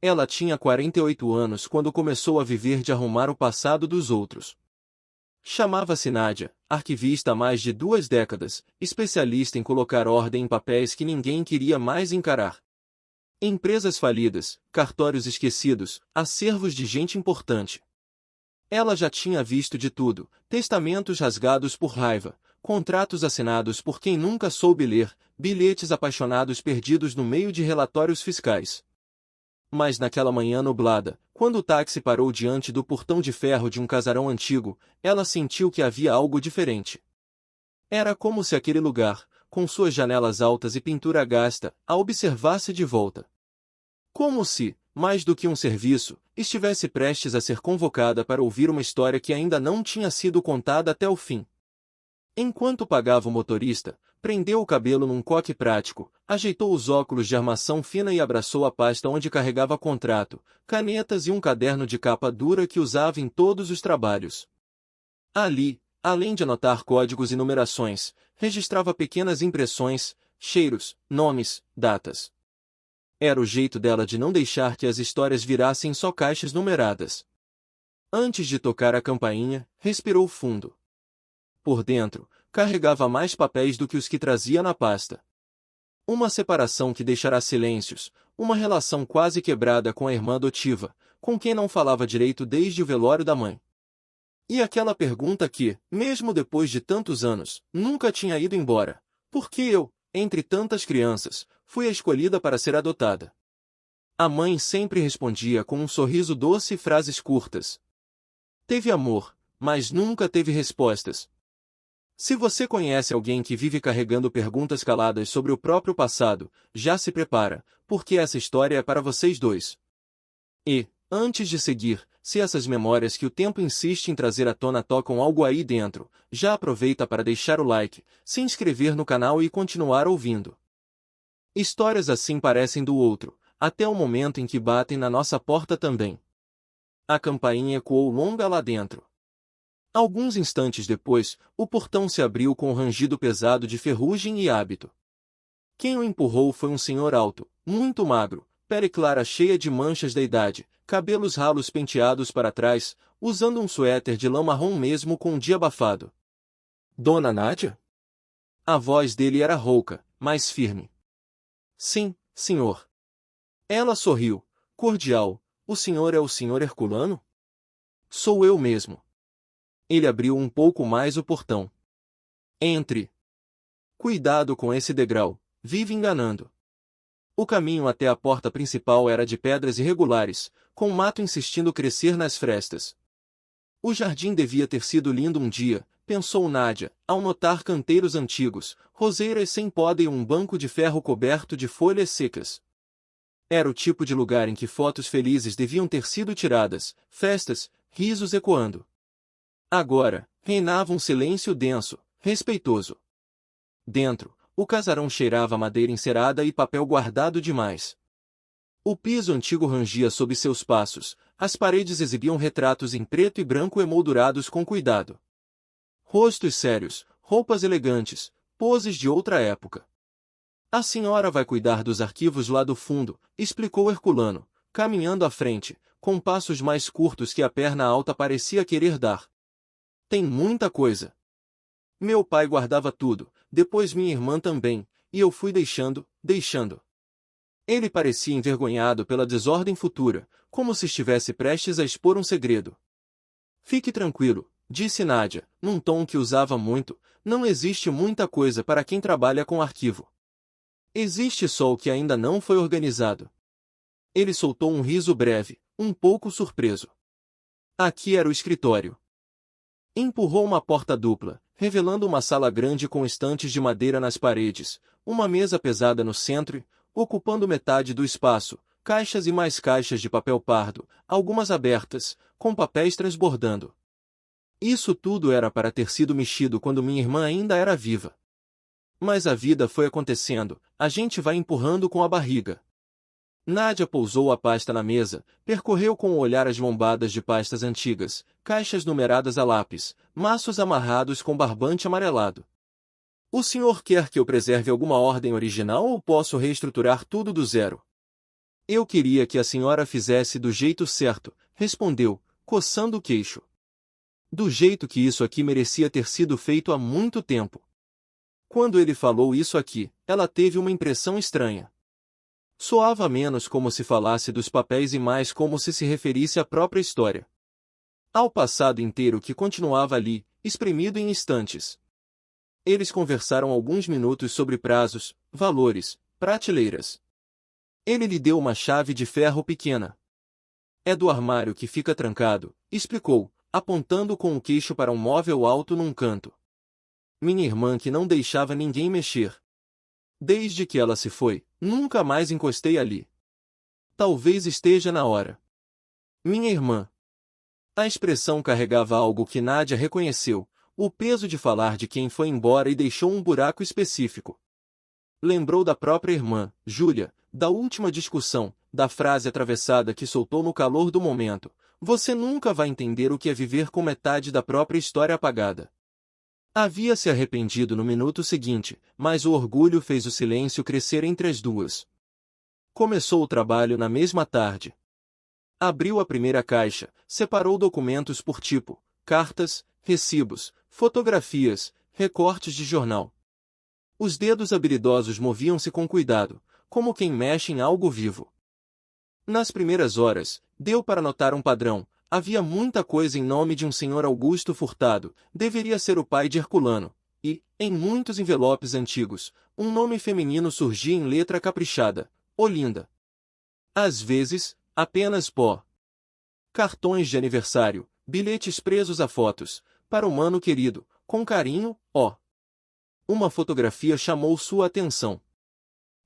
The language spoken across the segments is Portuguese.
Ela tinha 48 anos quando começou a viver de arrumar o passado dos outros. Chamava-se Nádia, arquivista há mais de 2 décadas, especialista em colocar ordem em papéis que ninguém queria mais encarar. Empresas falidas, cartórios esquecidos, acervos de gente importante. Ela já tinha visto de tudo: testamentos rasgados por raiva, contratos assinados por quem nunca soube ler, bilhetes apaixonados perdidos no meio de relatórios fiscais. Mas naquela manhã nublada, quando o táxi parou diante do portão de ferro de um casarão antigo, ela sentiu que havia algo diferente. Era como se aquele lugar, com suas janelas altas e pintura gasta, a observasse de volta. Como se, mais do que um serviço, estivesse prestes a ser convocada para ouvir uma história que ainda não tinha sido contada até o fim. Enquanto pagava o motorista, prendeu o cabelo num coque prático, ajeitou os óculos de armação fina e abraçou a pasta onde carregava contrato, canetas e um caderno de capa dura que usava em todos os trabalhos. Ali, além de anotar códigos e numerações, registrava pequenas impressões, cheiros, nomes, datas. Era o jeito dela de não deixar que as histórias virassem só caixas numeradas. Antes de tocar a campainha, respirou fundo. Por dentro, carregava mais papéis do que os que trazia na pasta. Uma separação que deixará silêncios, uma relação quase quebrada com a irmã adotiva, com quem não falava direito desde o velório da mãe. E aquela pergunta que, mesmo depois de tantos anos, nunca tinha ido embora: por que eu, entre tantas crianças, fui a escolhida para ser adotada? A mãe sempre respondia com um sorriso doce e frases curtas. Teve amor, mas nunca teve respostas. Se você conhece alguém que vive carregando perguntas caladas sobre o próprio passado, já se prepara, porque essa história é para vocês dois. E, antes de seguir, se essas memórias que o tempo insiste em trazer à tona tocam algo aí dentro, já aproveita para deixar o like, se inscrever no canal e continuar ouvindo. Histórias assim parecem do outro, até o momento em que batem na nossa porta também. A campainha ecoou longa lá dentro. Alguns instantes depois, o portão se abriu com um rangido pesado de ferrugem e hábito. Quem o empurrou foi um senhor alto, muito magro, pele clara cheia de manchas da idade, cabelos ralos penteados para trás, usando um suéter de lã marrom mesmo com um dia abafado. Dona Nádia? A voz dele era rouca, mas firme. Sim, senhor. Ela sorriu, cordial. O senhor é o senhor Herculano? Sou eu mesmo. Ele abriu um pouco mais o portão. Entre. Cuidado com esse degrau, vive enganando. O caminho até a porta principal era de pedras irregulares, com mato insistindo crescer nas frestas. O jardim devia ter sido lindo um dia, pensou Nádia, ao notar canteiros antigos, roseiras sem poda e um banco de ferro coberto de folhas secas. Era o tipo de lugar em que fotos felizes deviam ter sido tiradas, festas, risos ecoando. Agora, reinava um silêncio denso, respeitoso. Dentro, o casarão cheirava a madeira encerada e papel guardado demais. O piso antigo rangia sob seus passos, as paredes exibiam retratos em preto e branco emoldurados com cuidado. Rostos sérios, roupas elegantes, poses de outra época. A senhora vai cuidar dos arquivos lá do fundo, explicou Herculano, caminhando à frente, com passos mais curtos que a perna alta parecia querer dar. Tem muita coisa. Meu pai guardava tudo, depois minha irmã também, e eu fui deixando. Ele parecia envergonhado pela desordem futura, como se estivesse prestes a expor um segredo. Fique tranquilo, disse Nádia, num tom que usava muito, não existe muita coisa para quem trabalha com arquivo. Existe só o que ainda não foi organizado. Ele soltou um riso breve, um pouco surpreso. Aqui era o escritório. Empurrou uma porta dupla, revelando uma sala grande com estantes de madeira nas paredes, uma mesa pesada no centro e, ocupando metade do espaço, caixas e mais caixas de papel pardo, algumas abertas, com papéis transbordando. Isso tudo era para ter sido mexido quando minha irmã ainda era viva. Mas a vida foi acontecendo, a gente vai empurrando com a barriga. Nádia pousou a pasta na mesa, percorreu com o olhar as lombadas de pastas antigas, caixas numeradas a lápis, maços amarrados com barbante amarelado. O senhor quer que eu preserve alguma ordem original ou posso reestruturar tudo do zero? Eu queria que a senhora fizesse do jeito certo, respondeu, coçando o queixo. Do jeito que isso aqui merecia ter sido feito há muito tempo. Quando ele falou isso aqui, ela teve uma impressão estranha. Soava menos como se falasse dos papéis e mais como se referisse à própria história. Ao passado inteiro que continuava ali, espremido em instantes. Eles conversaram alguns minutos sobre prazos, valores, prateleiras. Ele lhe deu uma chave de ferro pequena. É do armário que fica trancado, explicou, apontando com o queixo para um móvel alto num canto. Minha irmã que não deixava ninguém mexer. Desde que ela se foi, nunca mais encostei ali. Talvez esteja na hora. Minha irmã. A expressão carregava algo que Nádia reconheceu, o peso de falar de quem foi embora e deixou um buraco específico. Lembrou da própria irmã, Júlia, da última discussão, da frase atravessada que soltou no calor do momento. Você nunca vai entender o que é viver com metade da própria história apagada. Havia se arrependido no minuto seguinte, mas o orgulho fez o silêncio crescer entre as duas. Começou o trabalho na mesma tarde. Abriu a primeira caixa, separou documentos por tipo, cartas, recibos, fotografias, recortes de jornal. Os dedos habilidosos moviam-se com cuidado, como quem mexe em algo vivo. Nas primeiras horas, deu para notar um padrão. Havia muita coisa em nome de um senhor Augusto Furtado, deveria ser o pai de Herculano, e, em muitos envelopes antigos, um nome feminino surgia em letra caprichada, Olinda. Às vezes, apenas pó. Cartões de aniversário, bilhetes presos a fotos, para o mano querido, com carinho, ó. Uma fotografia chamou sua atenção.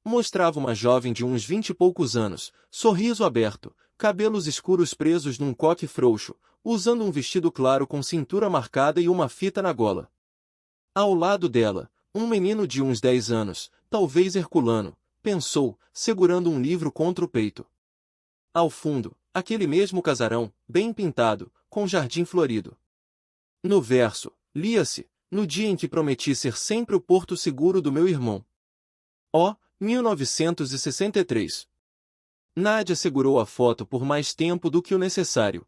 Mostrava uma jovem de uns 20 e poucos anos, sorriso aberto, cabelos escuros presos num coque frouxo, usando um vestido claro com cintura marcada e uma fita na gola. Ao lado dela, um menino de uns 10 anos, talvez Herculano, pensou, segurando um livro contra o peito. Ao fundo, aquele mesmo casarão, bem pintado, com jardim florido. No verso, lia-se, no dia em que prometi ser sempre o porto seguro do meu irmão. Ó, 1963. Nádia segurou a foto por mais tempo do que o necessário.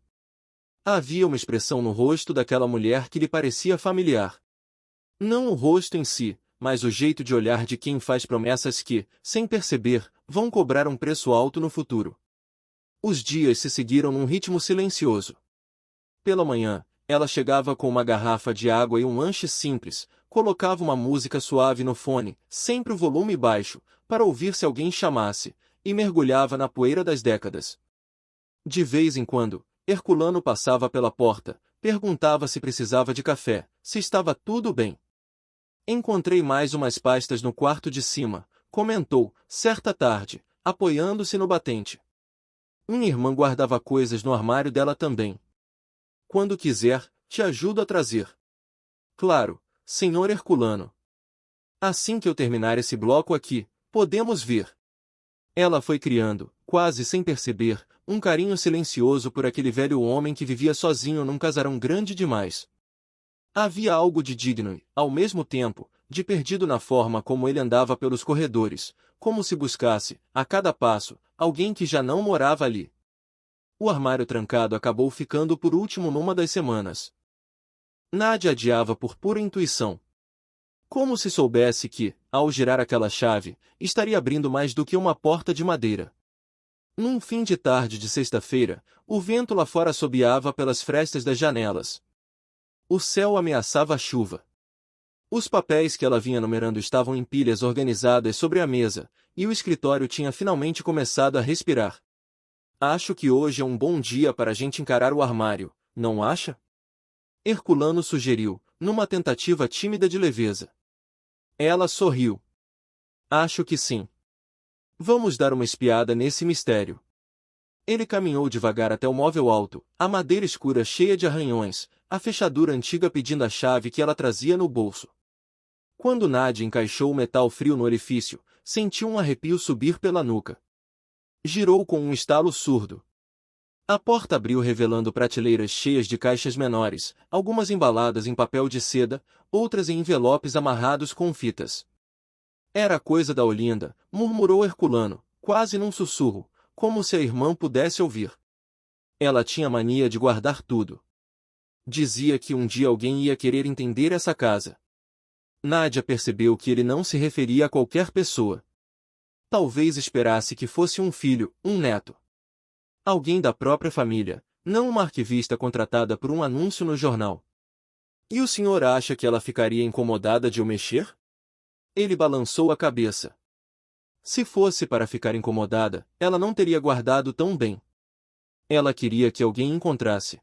Havia uma expressão no rosto daquela mulher que lhe parecia familiar. Não o rosto em si, mas o jeito de olhar de quem faz promessas que, sem perceber, vão cobrar um preço alto no futuro. Os dias se seguiram num ritmo silencioso. Pela manhã, ela chegava com uma garrafa de água e um lanche simples, colocava uma música suave no fone, sempre o volume baixo, para ouvir se alguém chamasse, e mergulhava na poeira das décadas. De vez em quando, Herculano passava pela porta, perguntava se precisava de café, se estava tudo bem. Encontrei mais umas pastas no quarto de cima, comentou, certa tarde, apoiando-se no batente. Minha irmã guardava coisas no armário dela também. Quando quiser, te ajudo a trazer. Claro, senhor Herculano. Assim que eu terminar esse bloco aqui, podemos vir. Ela foi criando, quase sem perceber, um carinho silencioso por aquele velho homem que vivia sozinho num casarão grande demais. Havia algo de digno e, ao mesmo tempo, de perdido na forma como ele andava pelos corredores, como se buscasse, a cada passo, alguém que já não morava ali. O armário trancado acabou ficando por último numa das semanas. Nádia adiava por pura intuição. Como se soubesse que, ao girar aquela chave, estaria abrindo mais do que uma porta de madeira. Num fim de tarde de sexta-feira, o vento lá fora assobiava pelas frestas das janelas. O céu ameaçava a chuva. Os papéis que ela vinha numerando estavam em pilhas organizadas sobre a mesa, e o escritório tinha finalmente começado a respirar. Acho que hoje é um bom dia para a gente encarar o armário, não acha? Herculano sugeriu, numa tentativa tímida de leveza. Ela sorriu. Acho que sim. Vamos dar uma espiada nesse mistério. Ele caminhou devagar até o móvel alto, a madeira escura cheia de arranhões, a fechadura antiga pedindo a chave que ela trazia no bolso. Quando Nádia encaixou o metal frio no orifício, sentiu um arrepio subir pela nuca. Girou com um estalo surdo. A porta abriu revelando prateleiras cheias de caixas menores, algumas embaladas em papel de seda, outras em envelopes amarrados com fitas. Era coisa da Olinda, murmurou Herculano, quase num sussurro, como se a irmã pudesse ouvir. Ela tinha mania de guardar tudo. Dizia que um dia alguém ia querer entender essa casa. Nádia percebeu que ele não se referia a qualquer pessoa. Talvez esperasse que fosse um filho, um neto. Alguém da própria família, não uma arquivista contratada por um anúncio no jornal. E o senhor acha que ela ficaria incomodada de o mexer? Ele balançou a cabeça. Se fosse para ficar incomodada, ela não teria guardado tão bem. Ela queria que alguém encontrasse.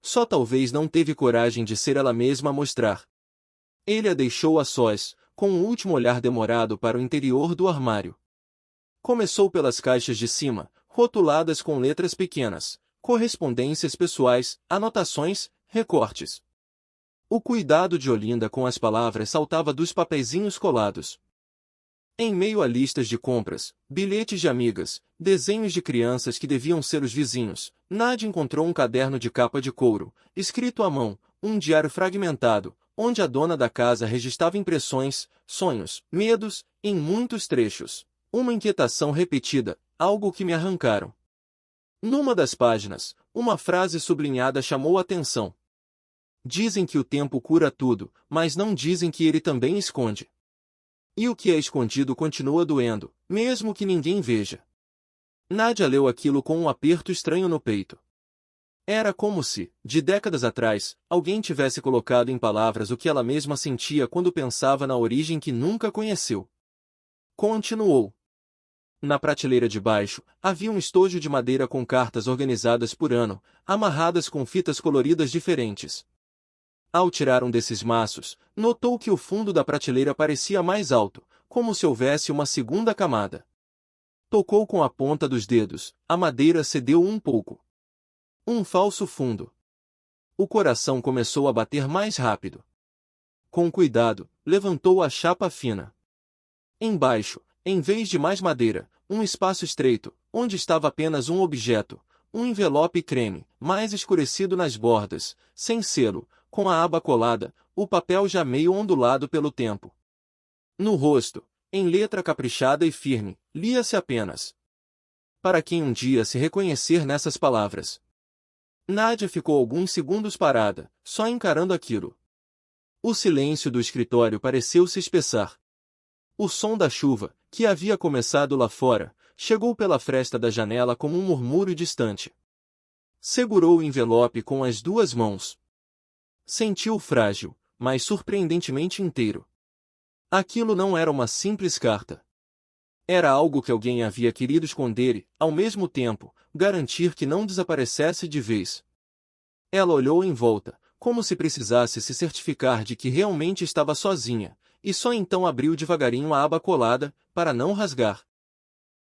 Só talvez não teve coragem de ser ela mesma a mostrar. Ele a deixou a sós, com um último olhar demorado para o interior do armário. Começou pelas caixas de cima, rotuladas com letras pequenas, correspondências pessoais, anotações, recortes. O cuidado de Olinda com as palavras saltava dos papeizinhos colados. Em meio a listas de compras, bilhetes de amigas, desenhos de crianças que deviam ser os vizinhos, Nádia encontrou um caderno de capa de couro, escrito à mão, um diário fragmentado, onde a dona da casa registrava impressões, sonhos, medos, em muitos trechos. Uma inquietação repetida, algo que me arrancaram. Numa das páginas, uma frase sublinhada chamou a atenção. Dizem que o tempo cura tudo, mas não dizem que ele também esconde. E o que é escondido continua doendo, mesmo que ninguém veja. Nádia leu aquilo com um aperto estranho no peito. Era como se, de décadas atrás, alguém tivesse colocado em palavras o que ela mesma sentia quando pensava na origem que nunca conheceu. Continuou. Na prateleira de baixo, havia um estojo de madeira com cartas organizadas por ano, amarradas com fitas coloridas diferentes. Ao tirar um desses maços, notou que o fundo da prateleira parecia mais alto, como se houvesse uma segunda camada. Tocou com a ponta dos dedos, a madeira cedeu um pouco. Um falso fundo. O coração começou a bater mais rápido. Com cuidado, levantou a chapa fina. Embaixo, em vez de mais madeira, um espaço estreito, onde estava apenas um objeto, um envelope creme, mais escurecido nas bordas, sem selo, com a aba colada, o papel já meio ondulado pelo tempo. No rosto, em letra caprichada e firme, lia-se apenas: para quem um dia se reconhecer nessas palavras. Nádia ficou alguns segundos parada, só encarando aquilo. O silêncio do escritório pareceu se espessar. O som da chuva, que havia começado lá fora, chegou pela fresta da janela como um murmúrio distante. Segurou o envelope com as duas mãos. Sentiu-o frágil, mas surpreendentemente inteiro. Aquilo não era uma simples carta. Era algo que alguém havia querido esconder e, ao mesmo tempo, garantir que não desaparecesse de vez. Ela olhou em volta, como se precisasse se certificar de que realmente estava sozinha, e só então abriu devagarinho a aba colada, para não rasgar.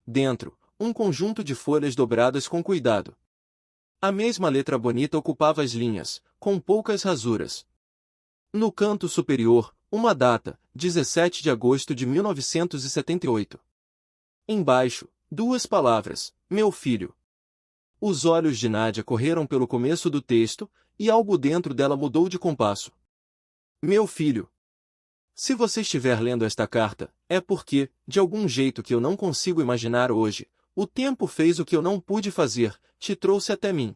Dentro, um conjunto de folhas dobradas com cuidado. A mesma letra bonita ocupava as linhas, com poucas rasuras. No canto superior, uma data, 17 de agosto de 1978. Embaixo, duas palavras: meu filho. Os olhos de Nádia correram pelo começo do texto, e algo dentro dela mudou de compasso. Meu filho. Se você estiver lendo esta carta, é porque, de algum jeito que eu não consigo imaginar hoje, o tempo fez o que eu não pude fazer, te trouxe até mim.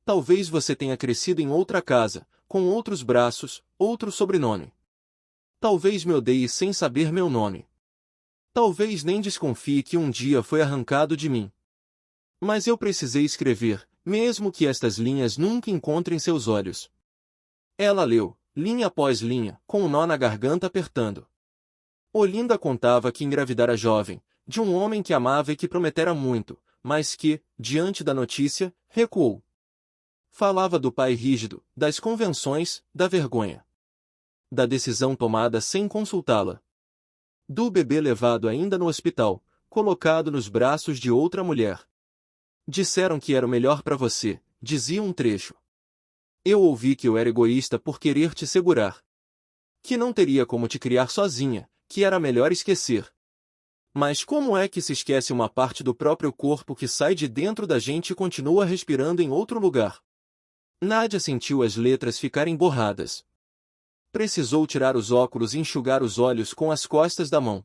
Talvez você tenha crescido em outra casa, com outros braços, outro sobrenome. Talvez me odeie sem saber meu nome. Talvez nem desconfie que um dia foi arrancado de mim. Mas eu precisei escrever, mesmo que estas linhas nunca encontrem seus olhos. Ela leu, linha após linha, com um nó na garganta apertando. Olinda contava que engravidara jovem, de um homem que amava e que prometera muito, mas que, diante da notícia, recuou. Falava do pai rígido, das convenções, da vergonha. Da decisão tomada sem consultá-la. Do bebê levado ainda no hospital, colocado nos braços de outra mulher. Disseram que era o melhor para você, dizia um trecho. Eu ouvi que eu era egoísta por querer te segurar. Que não teria como te criar sozinha, que era melhor esquecer. Mas como é que se esquece uma parte do próprio corpo que sai de dentro da gente e continua respirando em outro lugar? Nádia sentiu as letras ficarem borradas. Precisou tirar os óculos e enxugar os olhos com as costas da mão.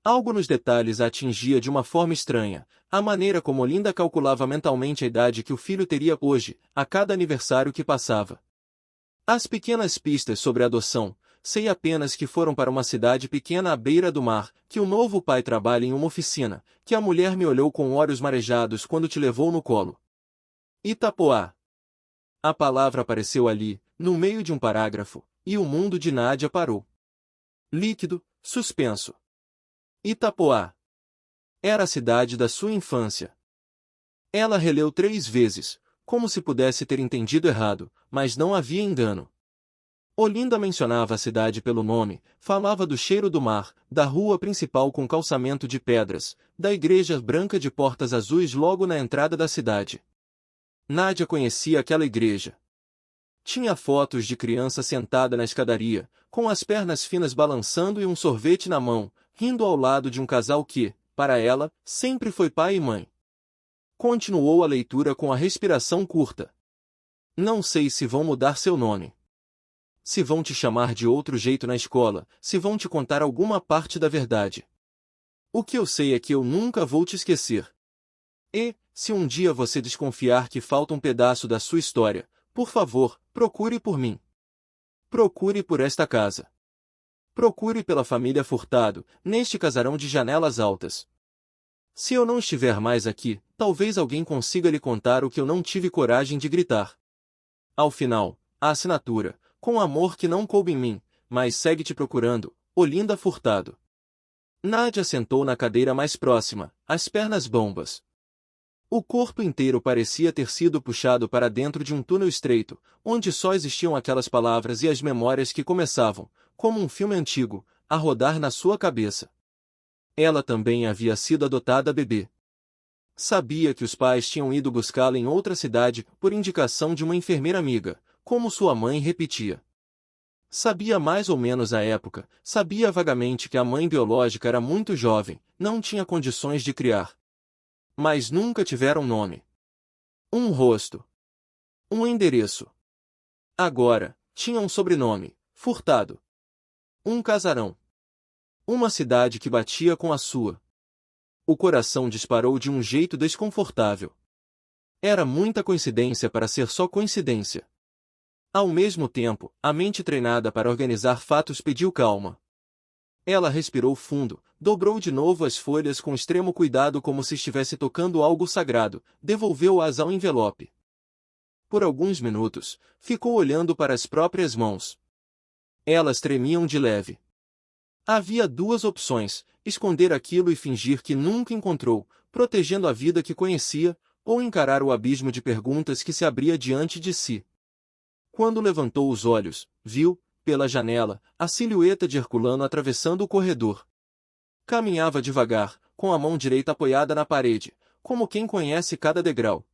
Algo nos detalhes a atingia de uma forma estranha, a maneira como Olinda calculava mentalmente a idade que o filho teria hoje, a cada aniversário que passava. As pequenas pistas sobre a adoção, sei apenas que foram para uma cidade pequena à beira do mar, que o novo pai trabalha em uma oficina, que a mulher me olhou com olhos marejados quando te levou no colo. Itapoá. A palavra apareceu ali, no meio de um parágrafo, e o mundo de Nádia parou. Líquido, suspenso. Itapoá. Era a cidade da sua infância. Ela releu 3 vezes, como se pudesse ter entendido errado, mas não havia engano. Olinda mencionava a cidade pelo nome, falava do cheiro do mar, da rua principal com calçamento de pedras, da igreja branca de portas azuis logo na entrada da cidade. Nádia conhecia aquela igreja. Tinha fotos de criança sentada na escadaria, com as pernas finas balançando e um sorvete na mão, rindo ao lado de um casal que, para ela, sempre foi pai e mãe. Continuou a leitura com a respiração curta. Não sei se vão mudar seu nome. Se vão te chamar de outro jeito na escola, se vão te contar alguma parte da verdade. O que eu sei é que eu nunca vou te esquecer. E, se um dia você desconfiar que falta um pedaço da sua história, por favor, procure por mim. Procure por esta casa. Procure pela família Furtado, neste casarão de janelas altas. Se eu não estiver mais aqui, talvez alguém consiga lhe contar o que eu não tive coragem de gritar. Ao final, a assinatura, com amor que não coube em mim, mas segue te procurando, Olinda Furtado. Nádia sentou na cadeira mais próxima, as pernas bombas. O corpo inteiro parecia ter sido puxado para dentro de um túnel estreito, onde só existiam aquelas palavras e as memórias que começavam, como um filme antigo, a rodar na sua cabeça. Ela também havia sido adotada bebê. Sabia que os pais tinham ido buscá-la em outra cidade por indicação de uma enfermeira amiga, como sua mãe repetia. Sabia mais ou menos a época, sabia vagamente que a mãe biológica era muito jovem, não tinha condições de criar. Mas nunca tiveram nome. Um rosto. Um endereço. Agora, tinha um sobrenome, Furtado. Um casarão. Uma cidade que batia com a sua. O coração disparou de um jeito desconfortável. Era muita coincidência para ser só coincidência. Ao mesmo tempo, a mente treinada para organizar fatos pediu calma. Ela respirou fundo, dobrou de novo as folhas com extremo cuidado como se estivesse tocando algo sagrado, devolveu-as ao envelope. Por alguns minutos, ficou olhando para as próprias mãos. Elas tremiam de leve. Havia 2 opções, esconder aquilo e fingir que nunca encontrou, protegendo a vida que conhecia, ou encarar o abismo de perguntas que se abria diante de si. Quando levantou os olhos, viu, pela janela, a silhueta de Herculano atravessando o corredor. Caminhava devagar, com a mão direita apoiada na parede, como quem conhece cada degrau.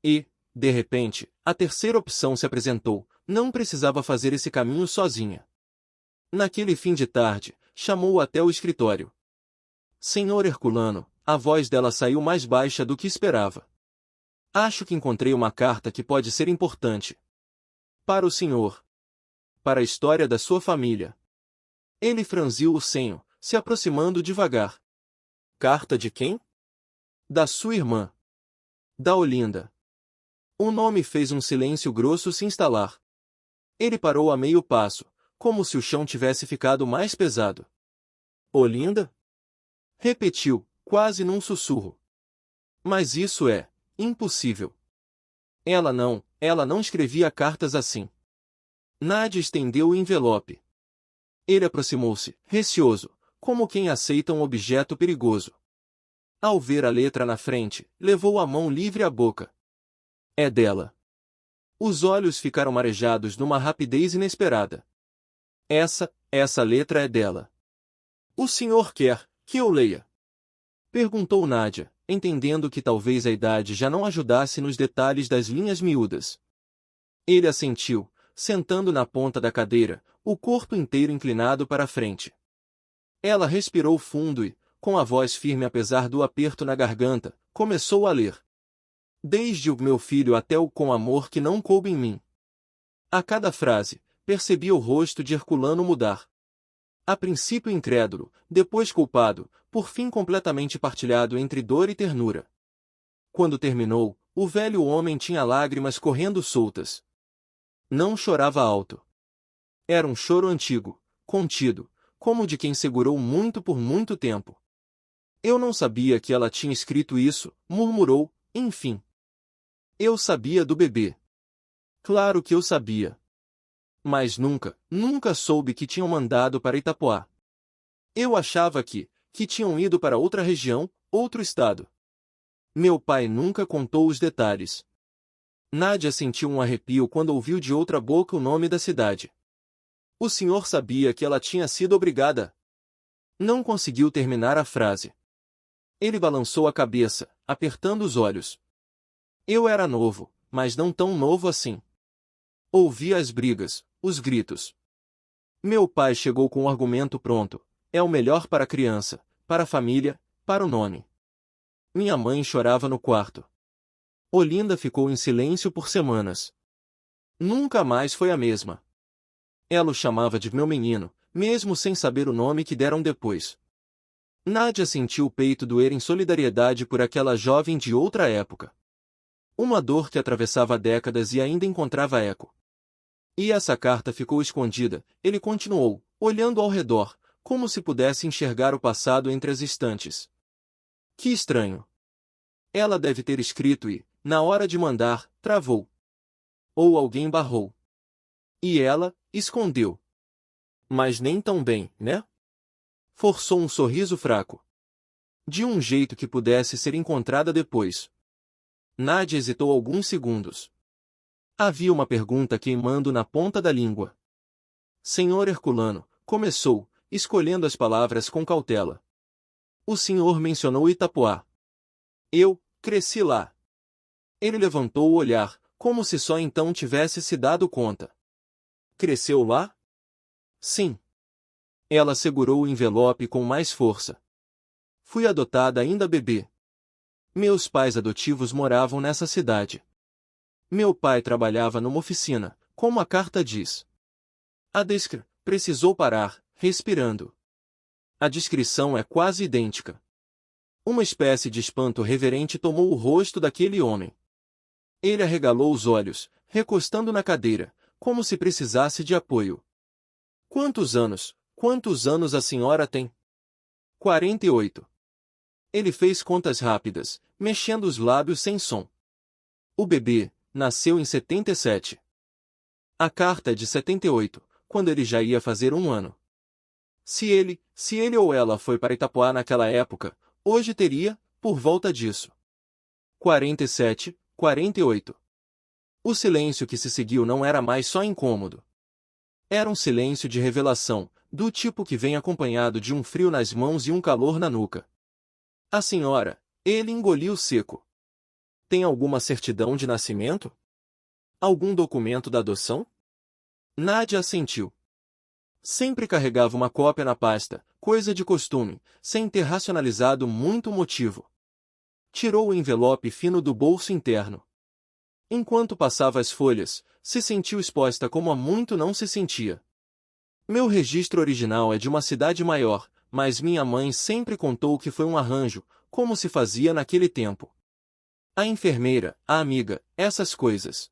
E, de repente, a terceira opção se apresentou, não precisava fazer esse caminho sozinha. Naquele fim de tarde, chamou-o até o escritório. Senhor Herculano, a voz dela saiu mais baixa do que esperava. Acho que encontrei uma carta que pode ser importante. Para o senhor. Para a história da sua família. Ele franziu o senho, se aproximando devagar. Carta de quem? Da sua irmã. Da Olinda. O nome fez um silêncio grosso se instalar. Ele parou a meio passo, como se o chão tivesse ficado mais pesado. Olinda? Repetiu, quase num sussurro. Mas isso é impossível. Ela não escrevia cartas assim. Nádia estendeu o envelope. Ele aproximou-se, receoso, como quem aceita um objeto perigoso. Ao ver a letra na frente, levou a mão livre à boca. É dela. Os olhos ficaram marejados numa rapidez inesperada. Essa letra é dela. O senhor quer que eu leia? Perguntou Nádia, entendendo que talvez a idade já não ajudasse nos detalhes das linhas miúdas. Ele assentiu, sentando na ponta da cadeira, o corpo inteiro inclinado para a frente. Ela respirou fundo e, com a voz firme apesar do aperto na garganta, começou a ler. Desde o meu filho até o com amor que não coube em mim. A cada frase, percebia o rosto de Herculano mudar. A princípio incrédulo, depois culpado, por fim completamente partilhado entre dor e ternura. Quando terminou, o velho homem tinha lágrimas correndo soltas. Não chorava alto. Era um choro antigo, contido, como de quem segurou muito por muito tempo. Eu não sabia que ela tinha escrito isso, murmurou, enfim. Eu sabia do bebê. Claro que eu sabia. Mas nunca soube que tinham mandado para Itapoá. Eu achava que tinham ido para outra região, outro estado. Meu pai nunca contou os detalhes. Nádia sentiu um arrepio quando ouviu de outra boca o nome da cidade. O senhor sabia que ela tinha sido obrigada. Não conseguiu terminar a frase. Ele balançou a cabeça, apertando os olhos. Eu era novo, mas não tão novo assim. Ouvia as brigas, os gritos. Meu pai chegou com o argumento pronto. É o melhor para a criança, para a família, para o nome. Minha mãe chorava no quarto. Olinda ficou em silêncio por semanas. Nunca mais foi a mesma. Ela o chamava de meu menino, mesmo sem saber o nome que deram depois. Nádia sentiu o peito doer em solidariedade por aquela jovem de outra época. Uma dor que atravessava décadas e ainda encontrava eco. E essa carta ficou escondida, ele continuou, olhando ao redor, como se pudesse enxergar o passado entre as estantes. Que estranho. Ela deve ter escrito e, na hora de mandar, travou. Ou alguém barrou. E ela, escondeu. Mas nem tão bem, né? Forçou um sorriso fraco. De um jeito que pudesse ser encontrada depois. Nádia hesitou alguns segundos. Havia uma pergunta queimando na ponta da língua. Senhor Herculano, começou, escolhendo as palavras com cautela. O senhor mencionou Itapoá. Eu cresci lá. Ele levantou o olhar, como se só então tivesse se dado conta. Cresceu lá? Sim. Ela segurou o envelope com mais força. Fui adotada ainda bebê. Meus pais adotivos moravam nessa cidade. Meu pai trabalhava numa oficina, como a carta diz. A precisou parar, respirando. A descrição é quase idêntica. Uma espécie de espanto reverente tomou o rosto daquele homem. Ele arregalou os olhos, recostando na cadeira, como se precisasse de apoio. Quantos anos a senhora tem? 48. Ele fez contas rápidas, mexendo os lábios sem som. O bebê nasceu em 77. A carta é de 78, quando ele já ia fazer 1 ano. Se ele ou ela foi para Itapoá naquela época, hoje teria, por volta disso. 47, 48. O silêncio que se seguiu não era mais só incômodo. Era um silêncio de revelação, do tipo que vem acompanhado de um frio nas mãos e um calor na nuca. A senhora, ele engoliu seco. Tem alguma certidão de nascimento? Algum documento da adoção? Nádia assentiu. Sempre carregava uma cópia na pasta, coisa de costume, sem ter racionalizado muito o motivo. Tirou o envelope fino do bolso interno. Enquanto passava as folhas, se sentiu exposta como há muito não se sentia. Meu registro original é de uma cidade maior, mas minha mãe sempre contou que foi um arranjo, como se fazia naquele tempo. A enfermeira, a amiga, essas coisas.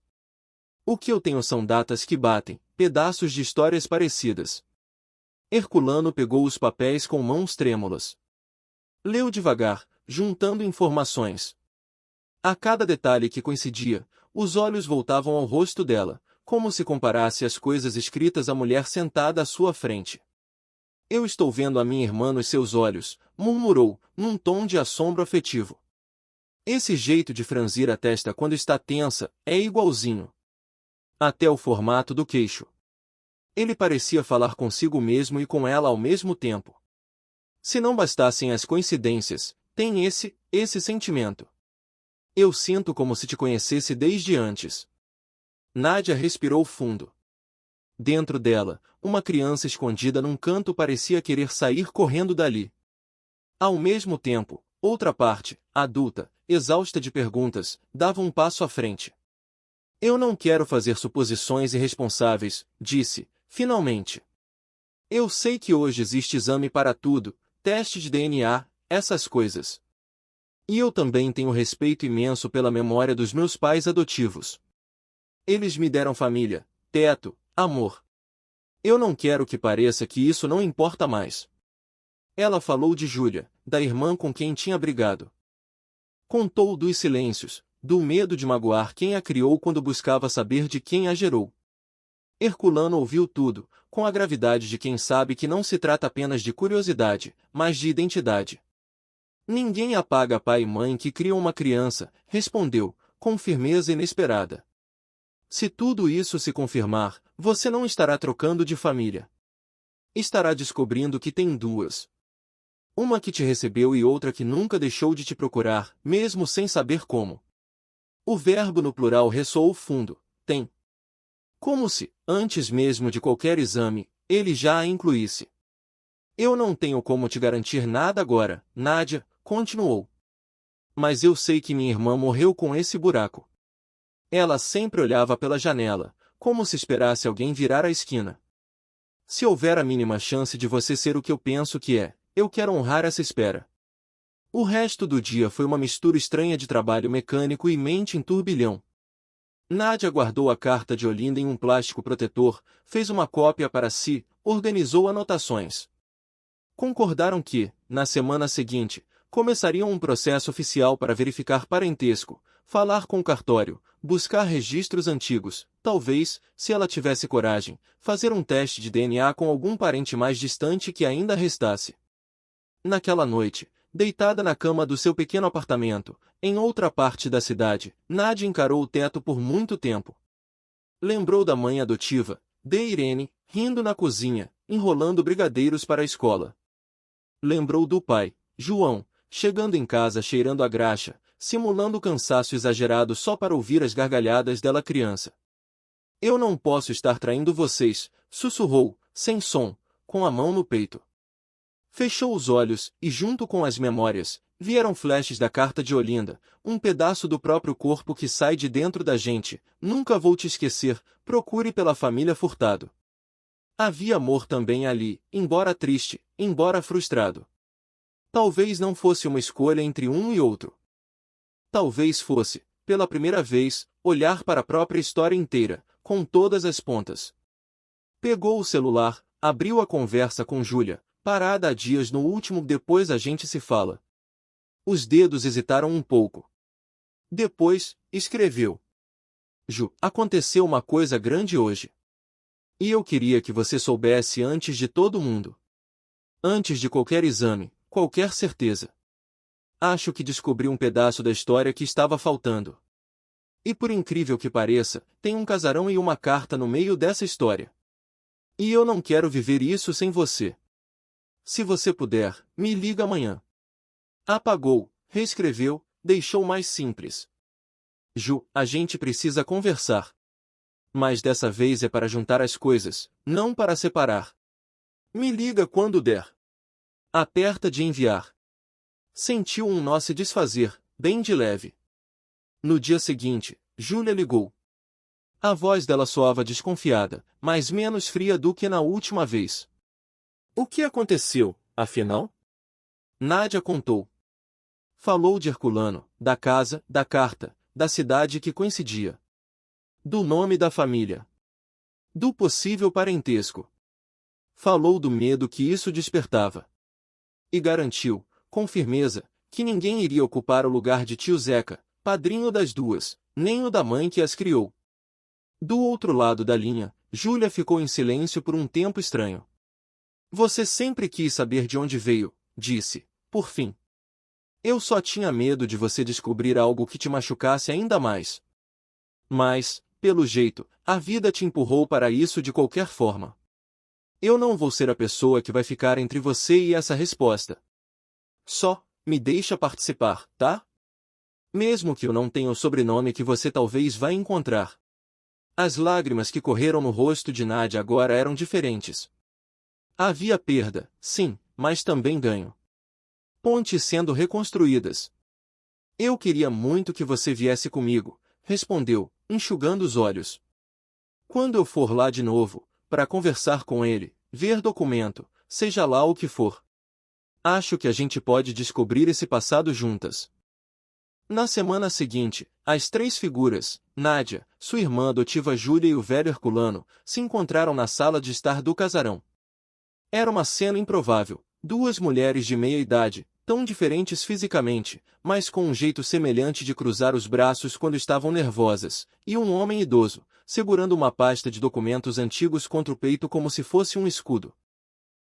O que eu tenho são datas que batem, pedaços de histórias parecidas. Herculano pegou os papéis com mãos trêmulas. Leu devagar, juntando informações. A cada detalhe que coincidia, os olhos voltavam ao rosto dela, como se comparasse as coisas escritas à mulher sentada à sua frente. Eu estou vendo a minha irmã nos seus olhos, murmurou, num tom de assombro afetivo. Esse jeito de franzir a testa quando está tensa é igualzinho. Até o formato do queixo. Ele parecia falar consigo mesmo e com ela ao mesmo tempo. Se não bastassem as coincidências, tem esse sentimento. Eu sinto como se te conhecesse desde antes. Nádia respirou fundo. Dentro dela, uma criança escondida num canto parecia querer sair correndo dali. Ao mesmo tempo, outra parte, adulta, exausta de perguntas, dava um passo à frente. Eu não quero fazer suposições irresponsáveis, disse, finalmente. Eu sei que hoje existe exame para tudo, teste de DNA, essas coisas. E eu também tenho respeito imenso pela memória dos meus pais adotivos. Eles me deram família, teto, amor. Eu não quero que pareça que isso não importa mais. Ela falou de Júlia, da irmã com quem tinha brigado. Contou dos silêncios, do medo de magoar quem a criou quando buscava saber de quem a gerou. Herculano ouviu tudo, com a gravidade de quem sabe que não se trata apenas de curiosidade, mas de identidade. Ninguém apaga pai e mãe que criam uma criança, respondeu, com firmeza inesperada. Se tudo isso se confirmar, você não estará trocando de família. Estará descobrindo que tem duas. Uma que te recebeu e outra que nunca deixou de te procurar, mesmo sem saber como. O verbo no plural ressoou fundo, tem. Como se, antes mesmo de qualquer exame, ele já a incluísse. Eu não tenho como te garantir nada agora, Nádia, continuou. Mas eu sei que minha irmã morreu com esse buraco. Ela sempre olhava pela janela, como se esperasse alguém virar a esquina. Se houver a mínima chance de você ser o que eu penso que é, eu quero honrar essa espera. O resto do dia foi uma mistura estranha de trabalho mecânico e mente em turbilhão. Nádia guardou a carta de Olinda em um plástico protetor, fez uma cópia para si, organizou anotações. Concordaram que, na semana seguinte, começariam um processo oficial para verificar parentesco, falar com o cartório, buscar registros antigos, talvez, se ela tivesse coragem, fazer um teste de DNA com algum parente mais distante que ainda restasse. Naquela noite, deitada na cama do seu pequeno apartamento, em outra parte da cidade, Nádia encarou o teto por muito tempo. Lembrou da mãe adotiva, de Irene, rindo na cozinha, enrolando brigadeiros para a escola. Lembrou do pai, João, chegando em casa cheirando a graxa, simulando cansaço exagerado só para ouvir as gargalhadas dela criança. Eu não posso estar traindo vocês, sussurrou, sem som, com a mão no peito. Fechou os olhos, e junto com as memórias, vieram flashes da carta de Olinda, um pedaço do próprio corpo que sai de dentro da gente, nunca vou te esquecer, procure pela família Furtado. Havia amor também ali, embora triste, embora frustrado. Talvez não fosse uma escolha entre um e outro. Talvez fosse, pela primeira vez, olhar para a própria história inteira, com todas as pontas. Pegou o celular, abriu a conversa com Júlia, parada há dias no último depois a gente se fala. Os dedos hesitaram um pouco. Depois, escreveu. Ju, aconteceu uma coisa grande hoje. E eu queria que você soubesse antes de todo mundo. Antes de qualquer exame, qualquer certeza. Acho que descobri um pedaço da história que estava faltando. E por incrível que pareça, tem um casarão e uma carta no meio dessa história. E eu não quero viver isso sem você. Se você puder, me liga amanhã. Apagou, reescreveu, deixou mais simples. Ju, a gente precisa conversar. Mas dessa vez é para juntar as coisas, não para separar. Me liga quando der. Aperta de enviar. Sentiu um nó se desfazer, bem de leve. No dia seguinte, Júlia ligou. A voz dela soava desconfiada, mas menos fria do que na última vez. O que aconteceu, afinal? Nádia contou. Falou de Herculano, da casa, da carta, da cidade que coincidia. Do nome da família. Do possível parentesco. Falou do medo que isso despertava. E garantiu, com firmeza, que ninguém iria ocupar o lugar de tio Zeca, padrinho das duas, nem o da mãe que as criou. Do outro lado da linha, Júlia ficou em silêncio por um tempo estranho. Você sempre quis saber de onde veio, disse, por fim. Eu só tinha medo de você descobrir algo que te machucasse ainda mais. Mas, pelo jeito, a vida te empurrou para isso de qualquer forma. Eu não vou ser a pessoa que vai ficar entre você e essa resposta. Só, me deixa participar, tá? Mesmo que eu não tenha o sobrenome que você talvez vá encontrar. As lágrimas que correram no rosto de Nádia agora eram diferentes. Havia perda, sim, mas também ganho. Pontes sendo reconstruídas. Eu queria muito que você viesse comigo, respondeu, enxugando os olhos. Quando eu for lá de novo, para conversar com ele, ver documento, seja lá o que for. Acho que a gente pode descobrir esse passado juntas. Na semana seguinte, as três figuras, Nádia, sua irmã adotiva Júlia e o velho Herculano, se encontraram na sala de estar do casarão. Era uma cena improvável, duas mulheres de meia idade, tão diferentes fisicamente, mas com um jeito semelhante de cruzar os braços quando estavam nervosas, e um homem idoso, segurando uma pasta de documentos antigos contra o peito como se fosse um escudo.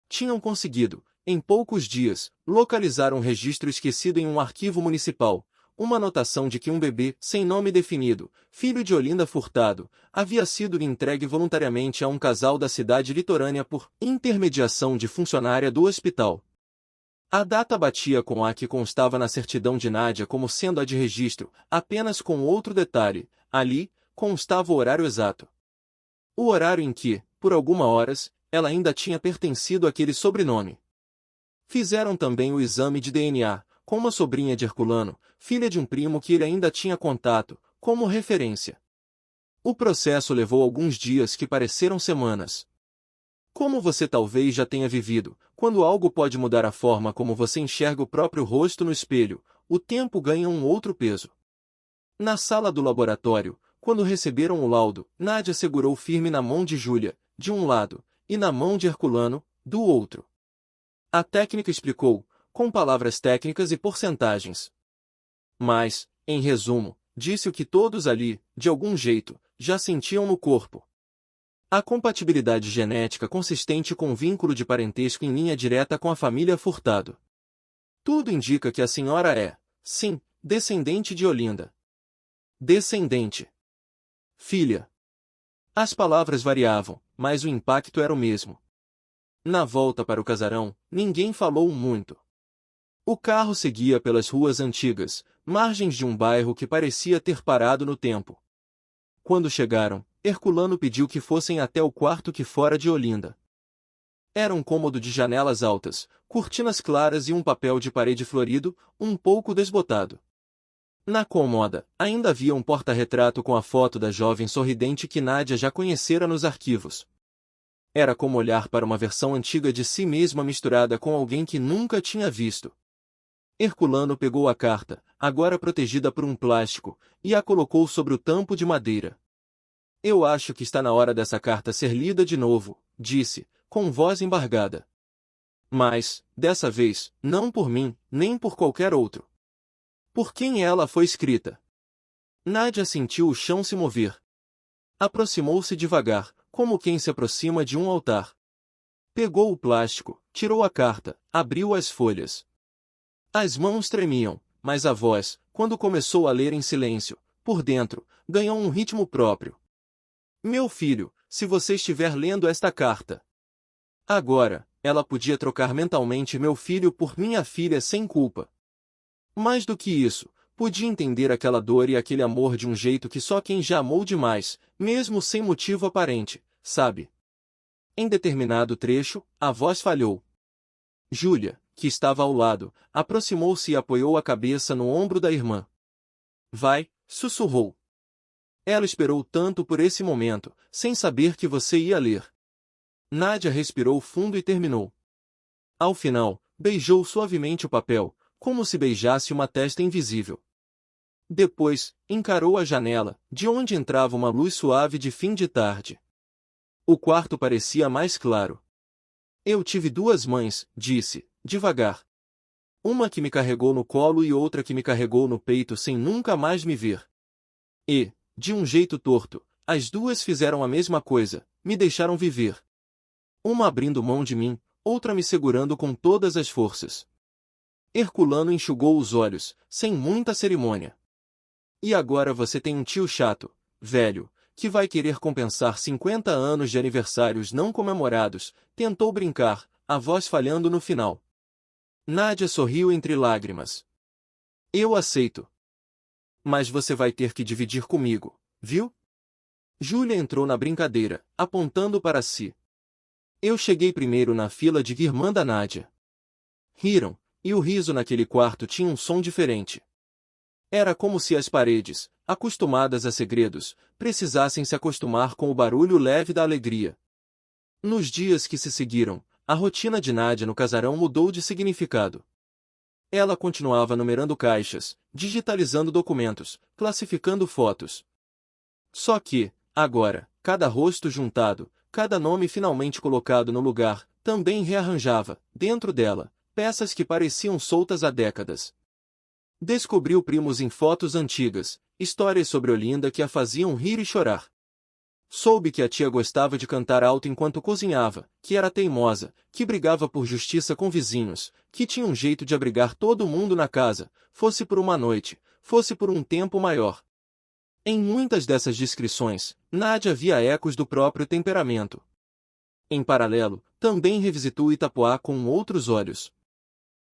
Tinham conseguido, em poucos dias, localizar um registro esquecido em um arquivo municipal, uma anotação de que um bebê, sem nome definido, filho de Olinda Furtado, havia sido entregue voluntariamente a um casal da cidade litorânea por intermediação de funcionária do hospital. A data batia com a que constava na certidão de Nádia como sendo a de registro, apenas com outro detalhe: ali constava o horário exato. O horário em que, por algumas horas, ela ainda tinha pertencido àquele sobrenome. Fizeram também o exame de DNA, com uma sobrinha de Herculano, filha de um primo que ele ainda tinha contato, como referência. O processo levou alguns dias que pareceram semanas. Como você talvez já tenha vivido, quando algo pode mudar a forma como você enxerga o próprio rosto no espelho, o tempo ganha um outro peso. Na sala do laboratório, quando receberam o laudo, Nádia segurou firme na mão de Júlia, de um lado, e na mão de Herculano, do outro. A técnica explicou, com palavras técnicas e porcentagens. Mas, em resumo, disse o que todos ali, de algum jeito, já sentiam no corpo. A compatibilidade genética consistente com vínculo de parentesco em linha direta com a família Furtado. Tudo indica que a senhora é, sim, descendente de Olinda. Descendente. Filha. As palavras variavam, mas o impacto era o mesmo. Na volta para o casarão, ninguém falou muito. O carro seguia pelas ruas antigas, margens de um bairro que parecia ter parado no tempo. Quando chegaram, Herculano pediu que fossem até o quarto que fora de Olinda. Era um cômodo de janelas altas, cortinas claras e um papel de parede florido, um pouco desbotado. Na cômoda, ainda havia um porta-retrato com a foto da jovem sorridente que Nádia já conhecera nos arquivos. Era como olhar para uma versão antiga de si mesma misturada com alguém que nunca tinha visto. Herculano pegou a carta, agora protegida por um plástico, e a colocou sobre o tampo de madeira. Eu acho que está na hora dessa carta ser lida de novo, disse, com voz embargada. Mas, dessa vez, não por mim, nem por qualquer outro. Por quem ela foi escrita? Nádia sentiu o chão se mover. Aproximou-se devagar, como quem se aproxima de um altar. Pegou o plástico, tirou a carta, abriu as folhas. As mãos tremiam, mas a voz, quando começou a ler em silêncio, por dentro, ganhou um ritmo próprio. Meu filho, se você estiver lendo esta carta. Agora, ela podia trocar mentalmente meu filho por minha filha sem culpa. Mais do que isso, podia entender aquela dor e aquele amor de um jeito que só quem já amou demais, mesmo sem motivo aparente, sabe? Em determinado trecho, a voz falhou. Júlia, que estava ao lado, aproximou-se e apoiou a cabeça no ombro da irmã. Vai, sussurrou. Ela esperou tanto por esse momento, sem saber que você ia ler. Nádia respirou fundo e terminou. Ao final, beijou suavemente o papel, como se beijasse uma testa invisível. Depois, encarou a janela, de onde entrava uma luz suave de fim de tarde. O quarto parecia mais claro. Eu tive duas mães, disse, devagar. Uma que me carregou no colo e outra que me carregou no peito sem nunca mais me ver. E, de um jeito torto, as duas fizeram a mesma coisa, me deixaram viver. Uma abrindo mão de mim, outra me segurando com todas as forças. Herculano enxugou os olhos, sem muita cerimônia. E agora você tem um tio chato, velho, que vai querer compensar 50 anos de aniversários não comemorados, tentou brincar, a voz falhando no final. Nádia sorriu entre lágrimas. Eu aceito. Mas você vai ter que dividir comigo, viu? Júlia entrou na brincadeira, apontando para si. Eu cheguei primeiro na fila de irmã da Nádia. Riram, e o riso naquele quarto tinha um som diferente. Era como se as paredes, acostumadas a segredos, precisassem se acostumar com o barulho leve da alegria. Nos dias que se seguiram, a rotina de Nádia no casarão mudou de significado. Ela continuava numerando caixas, digitalizando documentos, classificando fotos. Só que, agora, cada rosto juntado, cada nome finalmente colocado no lugar, também rearranjava, dentro dela, peças que pareciam soltas há décadas. Descobriu primos em fotos antigas, histórias sobre Olinda que a faziam rir e chorar. Soube que a tia gostava de cantar alto enquanto cozinhava, que era teimosa, que brigava por justiça com vizinhos, que tinha um jeito de abrigar todo mundo na casa, fosse por uma noite, fosse por um tempo maior. Em muitas dessas descrições, Nádia via ecos do próprio temperamento. Em paralelo, também revisitou Itapoá com outros olhos.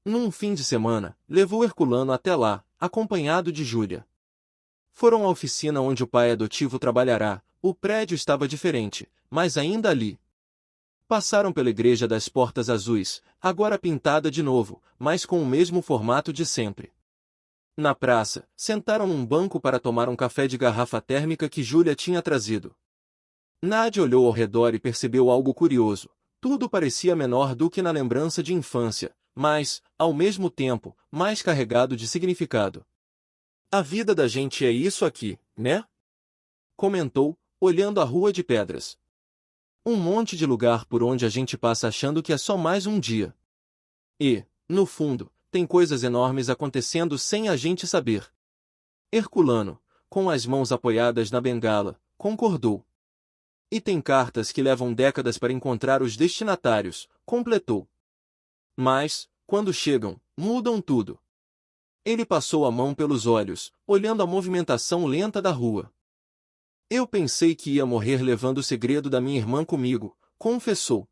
Num fim de semana, levou Herculano até lá, acompanhado de Júlia. Foram à oficina onde o pai adotivo trabalhará. O prédio estava diferente, mas ainda ali. Passaram pela igreja das Portas Azuis, agora pintada de novo, mas com o mesmo formato de sempre. Na praça, sentaram num banco para tomar um café de garrafa térmica que Júlia tinha trazido. Nádia olhou ao redor e percebeu algo curioso. Tudo parecia menor do que na lembrança de infância, mas, ao mesmo tempo, mais carregado de significado. A vida da gente é isso aqui, né? Comentou, olhando a rua de pedras. Um monte de lugar por onde a gente passa achando que é só mais um dia. E, no fundo, tem coisas enormes acontecendo sem a gente saber. Herculano, com as mãos apoiadas na bengala, concordou. E tem cartas que levam décadas para encontrar os destinatários, completou. Mas, quando chegam, mudam tudo. Ele passou a mão pelos olhos, olhando a movimentação lenta da rua. Eu pensei que ia morrer levando o segredo da minha irmã comigo, confessou.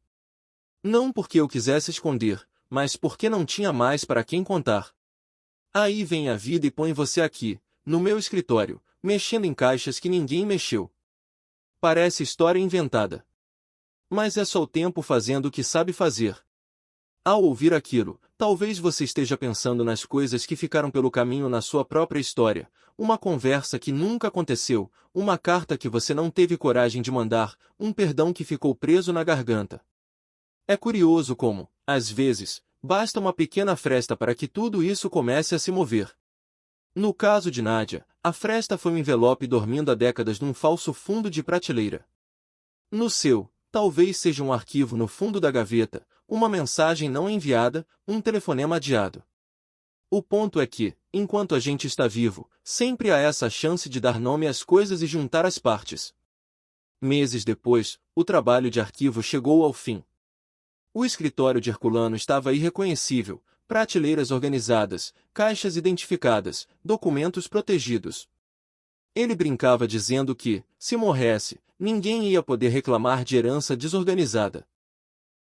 Não porque eu quisesse esconder, mas porque não tinha mais para quem contar. Aí vem a vida e põe você aqui, no meu escritório, mexendo em caixas que ninguém mexeu. Parece história inventada. Mas é só o tempo fazendo o que sabe fazer. Ao ouvir aquilo, talvez você esteja pensando nas coisas que ficaram pelo caminho na sua própria história, uma conversa que nunca aconteceu, uma carta que você não teve coragem de mandar, um perdão que ficou preso na garganta. É curioso como, às vezes, basta uma pequena fresta para que tudo isso comece a se mover. No caso de Nádia, a fresta foi um envelope dormindo há décadas num falso fundo de prateleira. No seu, talvez seja um arquivo no fundo da gaveta, uma mensagem não enviada, um telefonema adiado. O ponto é que, enquanto a gente está vivo, sempre há essa chance de dar nome às coisas e juntar as partes. Meses depois, o trabalho de arquivo chegou ao fim. O escritório de Herculano estava irreconhecível, prateleiras organizadas, caixas identificadas, documentos protegidos. Ele brincava dizendo que, se morresse, ninguém ia poder reclamar de herança desorganizada.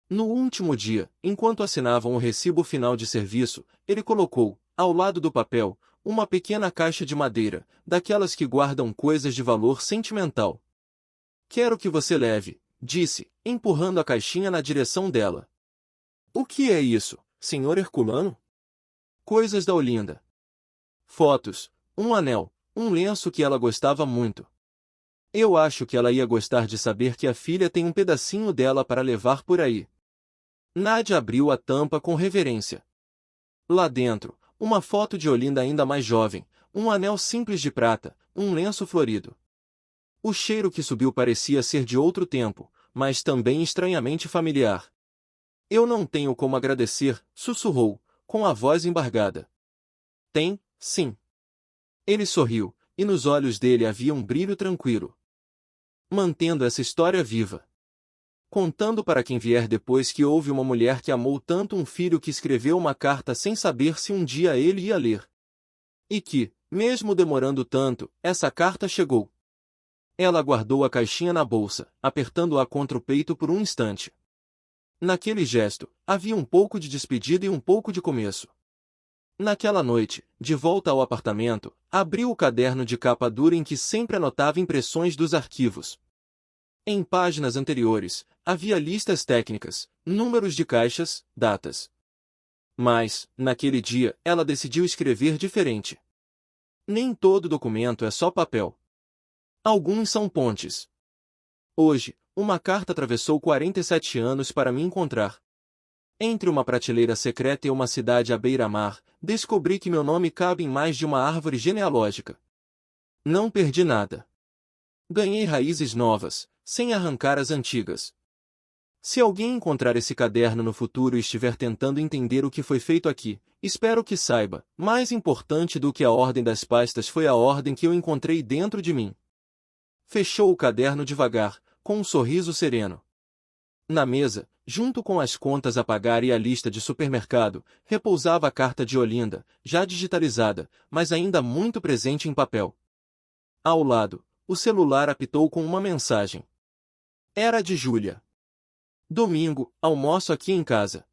No último dia, enquanto assinavam o recibo final de serviço, ele colocou, ao lado do papel, uma pequena caixa de madeira, daquelas que guardam coisas de valor sentimental. Quero que você leve, disse, empurrando a caixinha na direção dela. O que é isso, senhor Herculano? Coisas da Olinda. Fotos, um anel, um lenço que ela gostava muito. Eu acho que ela ia gostar de saber que a filha tem um pedacinho dela para levar por aí. Nádia abriu a tampa com reverência. Lá dentro, uma foto de Olinda ainda mais jovem, um anel simples de prata, um lenço florido. O cheiro que subiu parecia ser de outro tempo, mas também estranhamente familiar. Eu não tenho como agradecer, sussurrou, com a voz embargada. Tem, sim. Ele sorriu, e nos olhos dele havia um brilho tranquilo. Mantendo essa história viva. Contando para quem vier depois que houve uma mulher que amou tanto um filho que escreveu uma carta sem saber se um dia ele ia ler. E que, mesmo demorando tanto, essa carta chegou. Ela guardou a caixinha na bolsa, apertando-a contra o peito por um instante. Naquele gesto, havia um pouco de despedida e um pouco de começo. Naquela noite, de volta ao apartamento, abriu o caderno de capa dura em que sempre anotava impressões dos arquivos. Em páginas anteriores, havia listas técnicas, números de caixas, datas. Mas, naquele dia, ela decidiu escrever diferente. Nem todo documento é só papel. Alguns são pontes. Hoje, uma carta atravessou 47 anos para me encontrar. Entre uma prateleira secreta e uma cidade à beira-mar, descobri que meu nome cabe em mais de uma árvore genealógica. Não perdi nada. Ganhei raízes novas, sem arrancar as antigas. Se alguém encontrar esse caderno no futuro e estiver tentando entender o que foi feito aqui, espero que saiba, mais importante do que a ordem das pastas foi a ordem que eu encontrei dentro de mim. Fechou o caderno devagar, com um sorriso sereno. Na mesa, junto com as contas a pagar e a lista de supermercado, repousava a carta de Olinda, já digitalizada, mas ainda muito presente em papel. Ao lado, o celular apitou com uma mensagem. Era de Júlia. Domingo, almoço aqui em casa.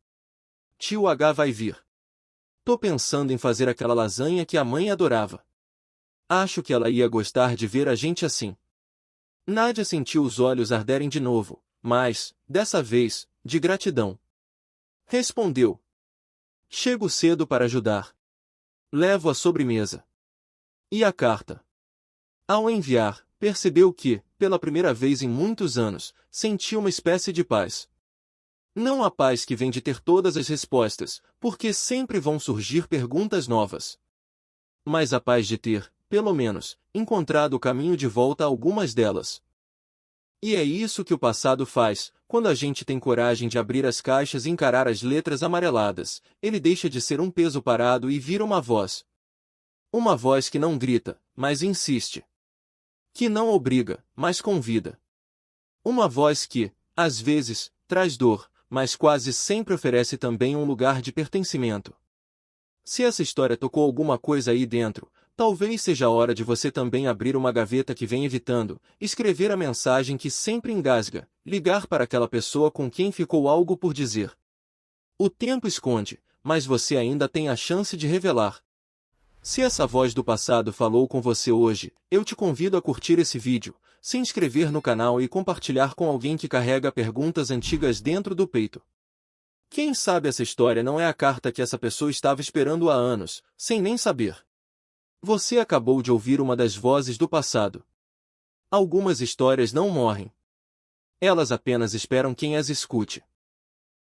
Tio H vai vir. Tô pensando em fazer aquela lasanha que a mãe adorava. Acho que ela ia gostar de ver a gente assim. Nádia sentiu os olhos arderem de novo, mas, dessa vez, de gratidão. Respondeu. Chego cedo para ajudar. Levo a sobremesa. E a carta? Ao enviar, percebeu que, pela primeira vez em muitos anos, sentiu uma espécie de paz. Não a paz que vem de ter todas as respostas, porque sempre vão surgir perguntas novas. Mas a paz de ter, pelo menos, encontrado o caminho de volta a algumas delas. E é isso que o passado faz, quando a gente tem coragem de abrir as caixas e encarar as letras amareladas, ele deixa de ser um peso parado e vira uma voz. Uma voz que não grita, mas insiste. Que não obriga, mas convida. Uma voz que, às vezes, traz dor, mas quase sempre oferece também um lugar de pertencimento. Se essa história tocou alguma coisa aí dentro, talvez seja a hora de você também abrir uma gaveta que vem evitando, escrever a mensagem que sempre engasga, ligar para aquela pessoa com quem ficou algo por dizer. O tempo esconde, mas você ainda tem a chance de revelar. Se essa voz do passado falou com você hoje, eu te convido a curtir esse vídeo, se inscrever no canal e compartilhar com alguém que carrega perguntas antigas dentro do peito. Quem sabe essa história não é a carta que essa pessoa estava esperando há anos, sem nem saber. Você acabou de ouvir uma das vozes do passado. Algumas histórias não morrem. Elas apenas esperam quem as escute.